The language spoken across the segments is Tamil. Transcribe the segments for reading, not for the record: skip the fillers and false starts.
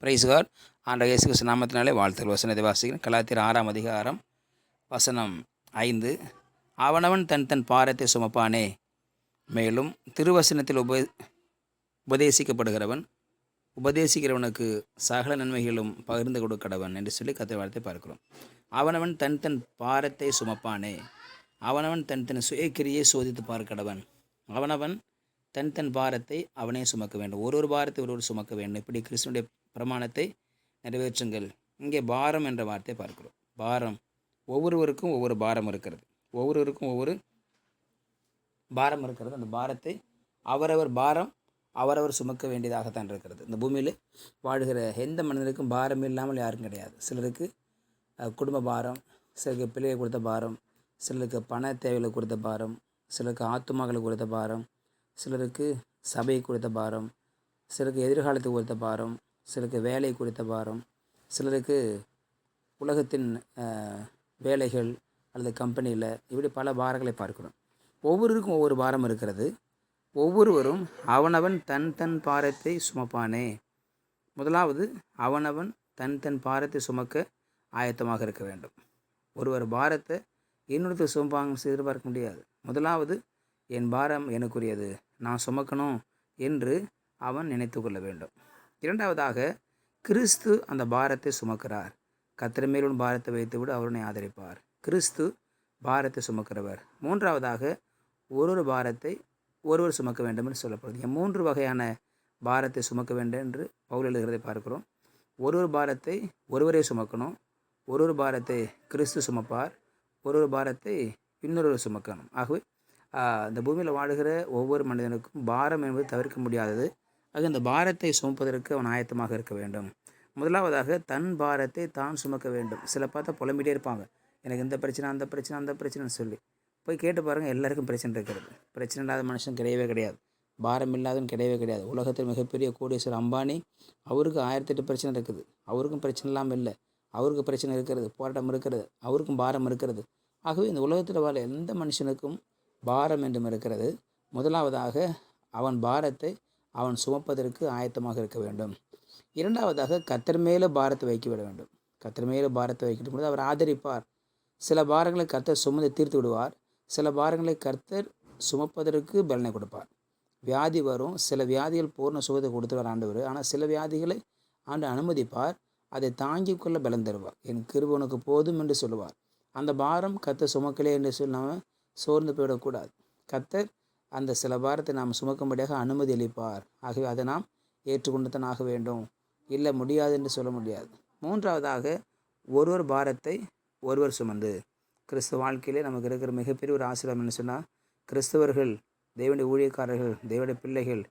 Price God. ஆண்டவர் இயேசு கிறிஸ்து நாமத்தினாலே வாழ்த்துக்கள். வசனத்தை வாசிக்கிறேன். கலாத்தியர் 6ஆம் அதிகாரம் வசனம் 5. அவனவன் தன் தன் பாரத்தை சுமப்பானே, மேலும் திருவசனத்தில் உபதேசிக்கப்படுகிறவன் உபதேசிக்கிறவனுக்கு சகல நன்மைகளும் பகிர்ந்து கொடுக்கடவன் என்று சொல்லி கர்த்தருடைய வார்த்தை பார்க்கிறோம். அவனவன் தன் தன் பாரத்தை சுமப்பானே, அவனவன் தன் தன் சுயக்கிரியை சோதித்து பார்க்கடவன். அவனவன் தன் தன் பாரத்தை அவனே சுமக்க வேண்டும். ஒரு பாரத்தை ஒருவர் சுமக்க வேண்டும். இப்படி கிறிஸ்துவனுடைய பிரமாணத்தை நிறைவேற்றுங்கள். இங்கே பாரம் என்ற வார்த்தையை பார்க்கிறோம். பாரம், ஒவ்வொருவருக்கும் ஒவ்வொரு பாரம் இருக்கிறது. ஒவ்வொருவருக்கும் ஒவ்வொரு பாரம் இருக்கிறது. அந்த பாரத்தை அவரவர் பாரம் அவரவர் சுமக்க வேண்டியதாகத்தான் இருக்கிறது. இந்த பூமியில் வாழ்கிற எந்த மனிதனுக்கும் பாரம் இல்லாமல் யாரும் கிடையாது. சிலருக்கு குடும்ப பாரம், சிலருக்கு பிள்ளையை கொடுத்த பாரம், சிலருக்கு பண தேவைகளை கொடுத்த பாரம், சிலருக்கு ஆத்துமாக்களை கொடுத்த பாரம், சிலருக்கு சபை கொடுத்த பாரம், சிலருக்கு எதிர்காலத்துக்கு கொடுத்த பாரம், சிலருக்கு வேலை குறித்த பாரம், சிலருக்கு உலகத்தின் வேலைகள் அல்லது கம்பெனியில், இப்படி பல பாரங்களை பார்க்கிறோம். ஒவ்வொருவருக்கும் ஒவ்வொரு பாரம் இருக்கிறது. ஒவ்வொருவரும் அவனவன் தன் தன் பாரத்தை சுமப்பானே. முதலாவது, அவனவன் தன் தன் பாரத்தை சுமக்க ஆயத்தமாக இருக்க வேண்டும். ஒருவர் பாரத்தை இன்னொருத்தர் சுமப்பாங்க எதிர்பார்க்க முடியாது. முதலாவது, என் பாரம் எனக்குரியது, நான் சுமக்கணும் என்று அவன் நினைத்து கொள்ள வேண்டும். இரண்டாவதாக, கிறிஸ்து அந்த பாரத்தை சுமக்கிறார். கர்த்தர் மேல் உன் பாரத்தை வைத்துவிடு, அவருனை ஆதரிப்பார். கிறிஸ்து பாரத்தை சுமக்கிறவர். மூன்றாவதாக, ஒரு பாரத்தை ஒருவர் சுமக்க வேண்டும் என்று சொல்லப்படுது. 3 வகையான பாரத்தை சுமக்க வேண்டும் என்று பவுல் எழுதுகிறதை பார்க்கிறோம். ஒரு பாரத்தை ஒருவரே சுமக்கணும், ஒரு பாரத்தை கிறிஸ்து சுமப்பார், ஒரு பாரத்தை இன்னொருவர் சுமக்கணும். ஆகவே இந்த பூமியில் வாழுகிற ஒவ்வொரு மனிதனுக்கும் பாரம் என்பது தவிர்க்க முடியாதது. ஆக இந்த பாரத்தை சுமப்பதற்கு அவன் ஆயத்தமாக இருக்க வேண்டும். முதலாவதாக, தன் பாரத்தை தான் சுமக்க வேண்டும். சில பார்த்தா புலம்பிகிட்டே இருப்பாங்க, எனக்கு இந்த பிரச்சனை அந்த பிரச்சனை அந்த பிரச்சனைன்னு சொல்லி. போய் கேட்டு பாருங்கள், எல்லாருக்கும் பிரச்சனை இருக்கிறது. பிரச்சனை இல்லாத மனுஷன் கிடையவே கிடையாது. பாரம் இல்லாதவன் கிடையவே கிடையாது. உலகத்தில் மிகப்பெரிய கோடீஸ்வரர் அம்பானி, அவருக்கு 1008 பிரச்சனை இருக்குது. அவருக்கும் பிரச்சனை இல்லாமல் இல்லை. அவருக்கு பிரச்சனை இருக்கிறது, போராட்டம் இருக்கிறது, அவருக்கும் பாரம் இருக்கிறது. ஆகவே இந்த உலகத்தில் வாழ எந்த மனுஷனுக்கும் பாரம் என்றும் இருக்கிறது. முதலாவதாக, அவன் பாரத்தை அவன் சுமப்பதற்கு ஆயத்தமாக இருக்க வேண்டும். இரண்டாவதாக, கர்த்தர் மேலே பாரத்தை வைக்க வேண்டும். கர்த்தர் மேலே பாரத்தை வைக்கும் பொழுது அவர் ஆதரிப்பார். சில பாரங்களை கர்த்தர் சுமந்து தீர்த்து விடுவார். சில பாரங்களை கர்த்தர் சுமப்பதற்கு பலனை கொடுப்பார். வியாதி வரும், சில வியாதிகள் பூர்ண சுகத்தை கொடுத்துவார் ஆண்டவர். ஆனால் சில வியாதிகளை ஆண்டு அனுமதிப்பார். அதை தாங்கிக் கொள்ள பலன் தருவார். என் கிருபை உனக்கு போதும் என்று சொல்லுவார். அந்த பாரம் கர்த்தர் சுமக்கலே என்று சொல்லி நாம் சோர்ந்து போயிடக்கூடாது. கர்த்தர் அந்த சில பாரத்தை நாம் சுமக்கும்படியாக அனுமதி அளிப்பார். ஆகவே அதை நாம் ஏற்றுக்கொண்டுதான் ஆக வேண்டும். இல்லை, முடியாது என்று சொல்ல முடியாது. மூன்றாவதாக, ஒருவர் பாரத்தை ஒருவர் சுமந்து. கிறிஸ்துவ வாழ்க்கையிலே நமக்கு இருக்கிற மிகப்பெரிய ஒரு ஆசீர்வாதம் என்ன சொன்னால், கிறிஸ்தவர்கள், தேவனுடைய ஊழியக்காரர்கள், தேவனுடைய பிள்ளைகள்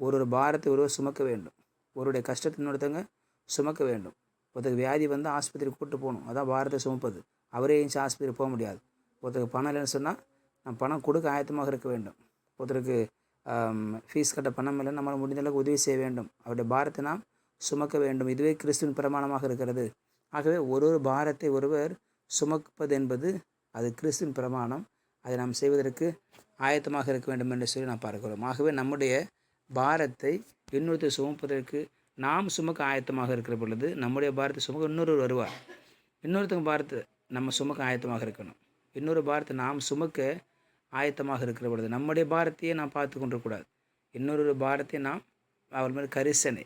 ஒரு பாரத்தை ஒருவர் சுமக்க வேண்டும். ஒருவருடைய கஷ்டத்தை இன்னொருத்தங்க சுமக்க வேண்டும். ஒருத்தருக்கு வியாதி வந்து ஆஸ்பத்திரிக்கு கூப்பிட்டு போகணும், அதான் பாரத்தை சுமப்பது. அவரே ஏஞ்சி ஆஸ்பத்திரி போக முடியாது. ஒருத்தருக்கு பணம் இல்லைன்னு சொன்னால் நம்ம பணம் கொடுக்க ஆயத்தமாக இருக்க வேண்டும். ஒருத்தருக்கு ஃபீஸ் கட்ட பணம் இல்லை, நம்மளால் முடிந்த அளவுக்கு உதவி செய்ய வேண்டும். அவருடைய பாரத்தை நாம் சுமக்க வேண்டும். இதுவே கிறிஸ்துவின் பிரமாணமாக இருக்கிறது. ஆகவே ஒரு பாரத்தை ஒருவர் சுமப்பது என்பது அது கிறிஸ்துவின் பிரமாணம். அதை நாம் செய்வதற்கு ஆயத்தமாக இருக்க வேண்டும் என்று சொல்லி நாம் பார்க்கிறோம். ஆகவே நம்முடைய பாரத்தை இன்னொருத்தர் சுமப்பதற்கு நாம் சுமக்க ஆயத்தமாக இருக்கிற பொழுது, நம்முடைய பாரத்தை சுமக்க இன்னொருவர் வருவார். இன்னொருத்தங்க பாரத்தை நம்ம சுமக்க ஆயத்தமாக இருக்கணும். இன்னொரு பாரத்தை நாம் சுமக்க ஆயத்தமாக இருக்கிற பொழுது நம்முடைய பாரத்தையே நாம் பார்த்து கொண்டிருக்கூடாது. இன்னொரு பாரத்தை நாம் அவர் மேல் கரிசனை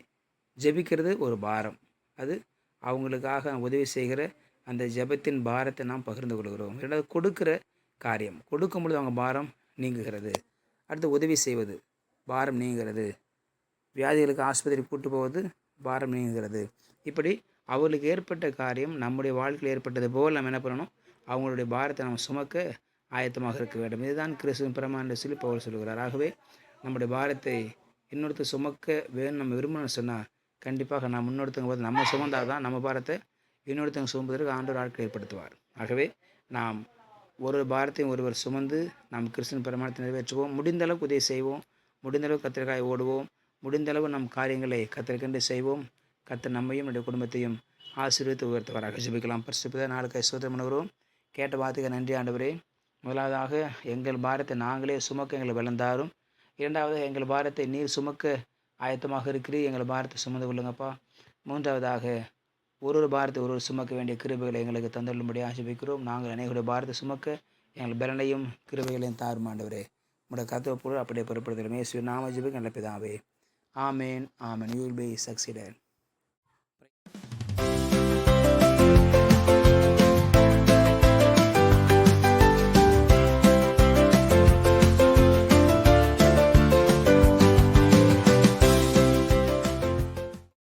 ஜெபிக்கிறது ஒரு பாரம். அது அவங்களுக்காக உதவி செய்கிற அந்த ஜெபத்தின் பாரத்தை நாம் பகிர்ந்து கொள்கிறோம். இரண்டாவது, கொடுக்கிற காரியம். கொடுக்கும் பொழுது அவங்க பாரம் நீங்குகிறது. அடுத்து, உதவி செய்வது, பாரம் நீங்குகிறது. வியாதிகளுக்கு ஆஸ்பத்திரி கூட்டு போவது, பாரம் நீங்குகிறது. இப்படி அவர்களுக்கு ஏற்பட்ட காரியம் நம்முடைய வாழ்க்கையில் ஏற்பட்டது போல் நம்ம என்ன பண்ணணும், அவங்களுடைய பாரத்தை நம்ம சுமக்க ஆயத்தமாக இருக்க வேண்டும். இதுதான் கிறிஸ்துவின் பிரமாணம் என்று சொல்லி பவுல் சொல்கிறார். ஆகவே நம்முடைய பாரத்தை இன்னொருத்தர் சுமக்க வேணும் நம்ம விரும்பணும்னு சொன்னால், கண்டிப்பாக நாம் இன்னொருத்தங்க போது நம்ம சுமந்தால் தான் நம்ம பாரத்தை இன்னொருத்தங்க சுமப்பதற்கு ஆண்டவர் ஆட்கள் ஏற்படுத்துவார். ஆகவே நாம் ஒரு பாரத்தையும் ஒருவர் சுமந்து நாம் கிறிஸ்துவின் பிரமாணத்தை நிறைவேற்றுவோம். முடிந்தளவுக்கு உதவி செய்வோம். முடிந்தளவு கத்திரிக்காய் ஓடுவோம். முடிந்தளவு நம் காரியங்களை கத்திரிக்கண்டு செய்வோம். கர்த்தர் நம்மையும் நம்முடைய குடும்பத்தையும் ஆசீர்வதித்து உயர்த்துவாராக. ஜெபிக்கலாம். பரிசுத்த நாளுக்கு ஸ்தோத்திரம் பண்ணுகிறோம். கேட்ட வார்த்தைக்கு நன்றி ஆண்டவரே. முதலாவதாக, எங்கள் பாரத்தை நாங்களே சுமக்க எங்களை பலந்தாரும். இரண்டாவது, எங்கள் பாரத்தை நீர் சுமக்க ஆயத்தமாக இருக்கிறீர். எங்கள் பாரத்தை சுமந்து கொள்ளுங்கப்பா. மூன்றாவதாக ஒரு பாரத்தை ஒரு சுமக்க வேண்டிய கிருபைகளை எங்களுக்கு தந்துள்ளும்படி ஆசிர்வதிக்கிறோம். நாங்கள் அனைவருடைய பாரத்தை சுமக்க எங்கள் பலனையும் கிருபைகளையும் தாரும் ஆண்டவரே. உங்களுடைய கருத்துவ பொருள் அப்படியே பொறுப்படுத்தலும் இயேசுவின் நாம ஜெபிக்கிறோம் நல்ல பிதாவே. ஆமேன் ஆமேன். You will be succeeded.